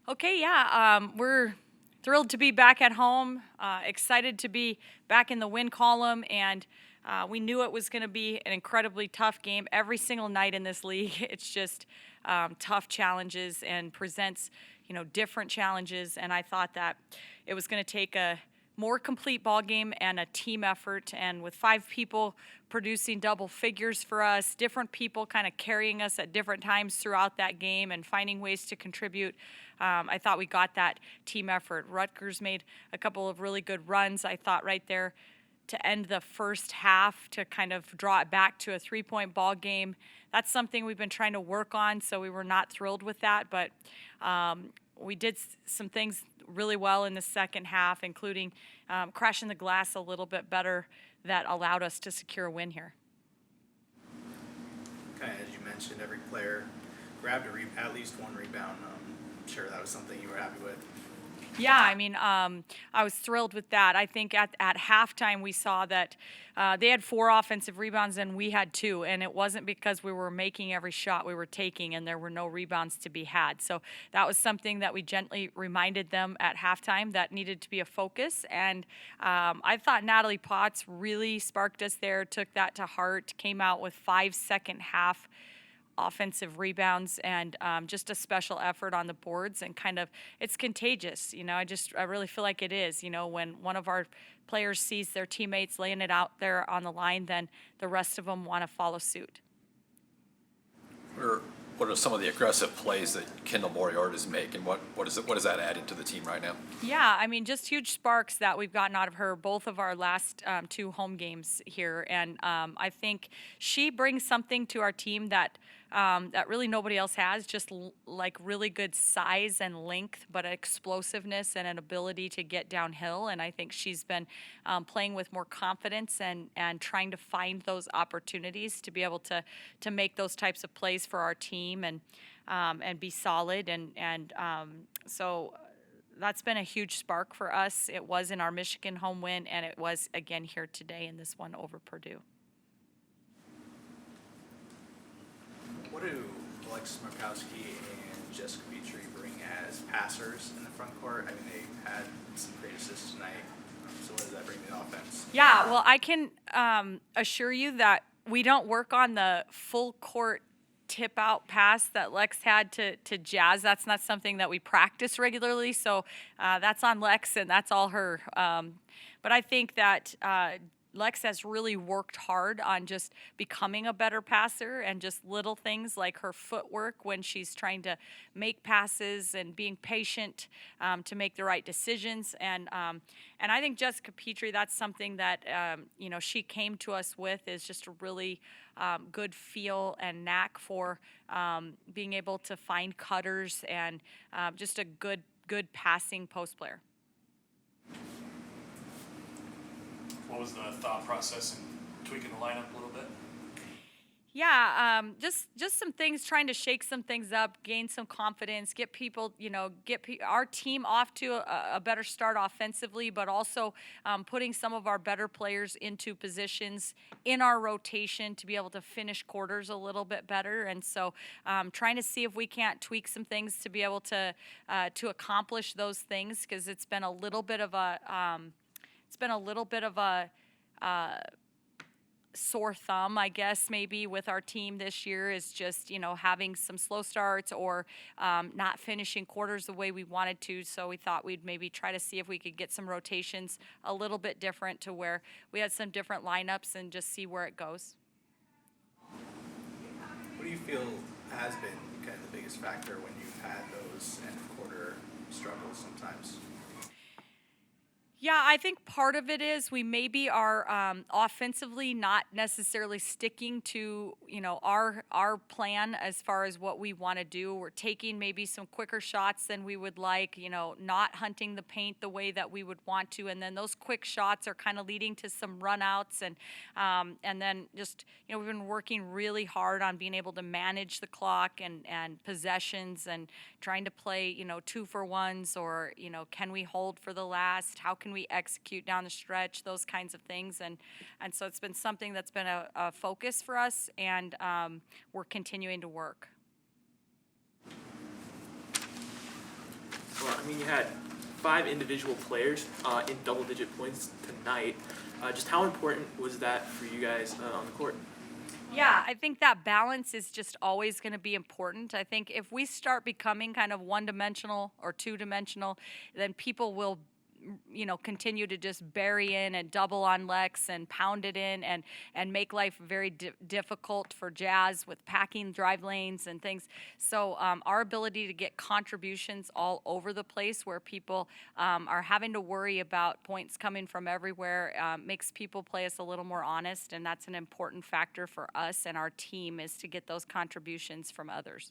Okay, yeah, we're thrilled to be back at home, excited to be back in the win column, and we knew it was going to be an incredibly tough game every single night in this league. It's just tough challenges and presents, different challenges, and I thought that it was going to take a more complete ball game and a team effort, and with 5 people producing double figures for us, different people kind of carrying us at different times throughout that game and finding ways to contribute. I thought we got that team effort. Rutgers made a couple of really good runs, I thought, right there to end the first half to kind of draw it back to a 3-point ball game. That's something we've been trying to work on, so we were not thrilled with that, but we did some things really well in the second half, including crashing the glass a little bit better that allowed us to secure a win here. Kind of as you mentioned, every player grabbed at least one rebound. I'm sure that was something you were happy with. Yeah, I mean, I was thrilled with that. I think at halftime we saw that they had 4 offensive rebounds and we had 2, and it wasn't because we were making every shot we were taking and there were no rebounds to be had. So that was something that we gently reminded them at halftime that needed to be a focus, and I thought Natalie Potts really sparked us there, took that to heart, came out with 5 second half offensive rebounds and just a special effort on the boards, and kind of it's contagious. I really feel like it is. When one of our players sees their teammates laying it out there on the line, then the rest of them want to follow suit. What are some of the aggressive plays that Kendall Moriarty's make, and what is that adding to the team right now? Yeah, I mean, just huge sparks that we've gotten out of her both of our last 2 home games here, and I think she brings something to our team that really nobody else has, just like really good size and length, but explosiveness and an ability to get downhill. And I think she's been playing with more confidence and trying to find those opportunities to be able to make those types of plays for our team and be solid. So that's been a huge spark for us. It was in our Michigan home win, and it was again here today in this one over Purdue. What do Alexis Markowski and Jessica Petrie bring as passers in the front court? I mean, they had some great assists tonight. So what does that bring to the offense? Yeah, well, I can assure you that we don't work on the full court tip out pass that Lex had to Jazz. That's not something that we practice regularly, so that's on Lex and that's all her. But I think that Lex has really worked hard on just becoming a better passer, and just little things like her footwork when she's trying to make passes and being patient to make the right decisions. And I think Jessica Petrie, that's something that she came to us with, is just a really good feel and knack for being able to find cutters and just a good passing post player. What was the thought process in tweaking the lineup a little bit? Yeah, just some things, trying to shake some things up, gain some confidence, get people, our team off to a better start offensively, but also putting some of our better players into positions in our rotation to be able to finish quarters a little bit better. And so trying to see if we can't tweak some things to be able to accomplish those things, because it's been a little bit of a sore thumb, I guess, maybe with our team this year, is just, having some slow starts or not finishing quarters the way we wanted to. So we thought we'd maybe try to see if we could get some rotations a little bit different, to where we had some different lineups, and just see where it goes. What do you feel has been kind of the biggest factor when you've had those end of quarter struggles sometimes? Yeah, I think part of it is we maybe are offensively not necessarily sticking to, our plan as far as what we want to do. We're taking maybe some quicker shots than we would like, not hunting the paint the way that we would want to, and then those quick shots are kind of leading to some runouts, and then just, we've been working really hard on being able to manage the clock and possessions, and trying to play, 2-for-1s, or, can we hold for the last? How can we execute down the stretch? Those kinds of things, and so it's been something that's been a focus for us, and we're continuing to work. I mean, you had 5 individual players in double-digit points tonight. Just how important was that for you guys on the court? Yeah, I think that balance is just always going to be important. I think if we start becoming kind of one-dimensional or two-dimensional, then people will continue to just bury in and double on Lex and pound it in and make life very difficult for Jazz with packing drive lanes and things. So our ability to get contributions all over the place where people are having to worry about points coming from everywhere makes people play us a little more honest, and that's an important factor for us and our team is to get those contributions from others.